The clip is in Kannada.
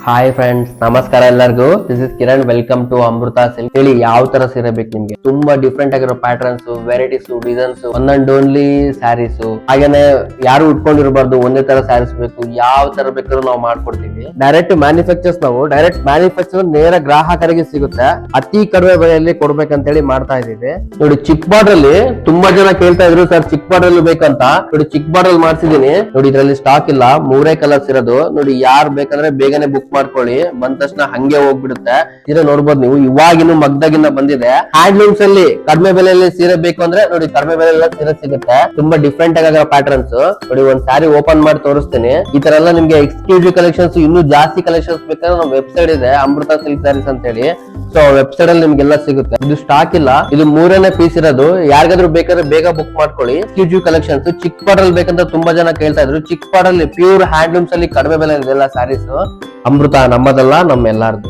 ಹಾಯ್ ಫ್ರೆಂಡ್ಸ್, ನಮಸ್ಕಾರ ಎಲ್ಲರಿಗೂ. This is Kiran. Welcome to Amrutha silk. ಹೇಳಿ, ಯಾವ ತರ ಸೀರೆ ಬೇಕು ನಿಮ್ಗೆ? ತುಂಬಾ ಡಿಫ್ರೆಂಟ್ ಆಗಿರೋ ಪ್ಯಾಟರ್ನ್ಸ್, ವೆರೈಟೀಸ್, ಡಿಸೈನ್ಸ್, ಒಂದೊಂದು ಓನ್ಲಿ ಸ್ಯಾರೀಸ್. ಹಾಗೇನೆ ಯಾರು ಉಟ್ಕೊಂಡಿರಬಾರ್ದು, ಒಂದೇ ತರ ಸ್ಯಾರೀಸ್ ಬೇಕು. ಯಾವ ತರ ಬೇಕಾದ್ರೂ ನಾವು ಮಾಡ್ಕೊಡ್ತೀವಿ. ಡೈರೆಕ್ಟ್ ಮ್ಯಾನುಫ್ಯಾಕ್ಚರ್ ನೇರ ಗ್ರಾಹಕರಿಗೆ ಸಿಗುತ್ತೆ. ಅತಿ ಕಡಿಮೆ ಬೆಲೆಯಲ್ಲಿ ಕೊಡ್ಬೇಕಂತ ಹೇಳಿ ಮಾಡ್ತಾ ಇದೀವಿ. ನೋಡಿ, ಚಿಕ್ಕ ಬಾರ್ಡರ್ ಅಲ್ಲಿ ತುಂಬಾ ಜನ ಕೇಳ್ತಾ ಇದ್ರು, ಸರ್ ಚಿಕ್ಕ ಬಾರ್ಡರ್ ಅಲ್ಲಿ ಬೇಕಂತ. ನೋಡಿ, ಚಿಕ್ಕ ಬಾರ್ಡರ್ ಮಾಡ್ಸಿದೀನಿ. ನೋಡಿ, ಇದರಲ್ಲಿ ಸ್ಟಾಕ್ ಇಲ್ಲ, 3 ಕಲರ್ಸ್ ಇರೋದು. ನೋಡಿ, ಯಾರು ಬೇಕಂದ್ರೆ ಬೇಗನೆ ಬುಕ್ ಮಾಡ್ಕೊಳ್ಳಿ. ಬಂದ ತಕ್ಷಣ ಹಂಗೆ ಹೋಗ್ಬಿಡುತ್ತೆ. ಸೀರೆ ನೋಡ್ಬೋದು ನೀವು, ಇವಾಗಿನ್ನು ಮಗ್ದಾಗಿಂದ ಬಂದಿದೆ. ಹ್ಯಾಂಡ್ಲೂಮ್ಸ್ ಅಲ್ಲಿ ಕಡಿಮೆ ಬೆಲೆಯಲ್ಲಿ ಸೀರೆ ಬೇಕು ಅಂದ್ರೆ ನೋಡಿ, ಕಡಿಮೆ ಬೆಲೆಯಲ್ಲಿ ಸೀರೆ ಸಿಗುತ್ತೆ. ತುಂಬಾ ಡಿಫ್ರೆಂಟ್ ಆಗಿರೋ ಪ್ಯಾಟರ್ನ್ಸ್. ನೋಡಿ, ಒಂದ್ ಸ್ಯಾರಿ ಓಪನ್ ಮಾಡಿ ತೋರಿಸ್ತೇನೆ. ಈ ತರ ಎಲ್ಲ ನಿಮ್ಗೆ ಎಕ್ಸ್ಕ್ಲೂಸಿವ್ ಕಲೆಕ್ಷನ್ಸ್, ಇನ್ನೂ ಜಾಸ್ತಿ ಕಲೆಕ್ಷನ್ಸ್ ಬೇಕಾದ್ರೆ ನಮ್ಮ ವೆಬ್ಸೈಟ್ ಇದೆ, ಅಮೃತ ಸಿಲ್ಕ್ ಸ್ಯಾರೀಸ್ ಅಂತ ಹೇಳಿ. ಸೊ ವೆಬ್ಸೈಟ್ ಅಲ್ಲಿ ನಿಮ್ಗೆಲ್ಲ ಸಿಗುತ್ತೆ. ಇದು ಸ್ಟಾಕ್ ಇಲ್ಲ, ಇದು 3ನೇ ಪೀಸ್ ಇರೋದು. ಯಾರಿಗಾದ್ರೂ ಬೇಕಾದ್ರೆ ಬೇಗ ಬುಕ್ ಮಾಡ್ಕೊಳ್ಳಿ. ಎಕ್ಸ್ಕ್ಲೂಸಿವ್ ಕಲೆಕ್ಷನ್ಸ್ ಚಿಕ್ಕ ಬಾರ್ಡರ್ ಬೇಕಂತ ತುಂಬಾ ಜನ ಕೇಳ್ತಾ ಇದ್ರು. ಚಿಕ್ಕ ಬಾರ್ಡರ್ ಪ್ಯೂರ್ ಹ್ಯಾಂಡ್ಲೂಮ್ಸ್ ಅಲ್ಲಿ ಕಡಿಮೆ ಬೆಲೆ ಇದೆಲ್ಲ ಸ್ಯಾರೀಸ್. ಅಮೃತ ನಮ್ಮದಲ್ಲ, ನಮ್ಮೆಲ್ಲಾರ್ದು.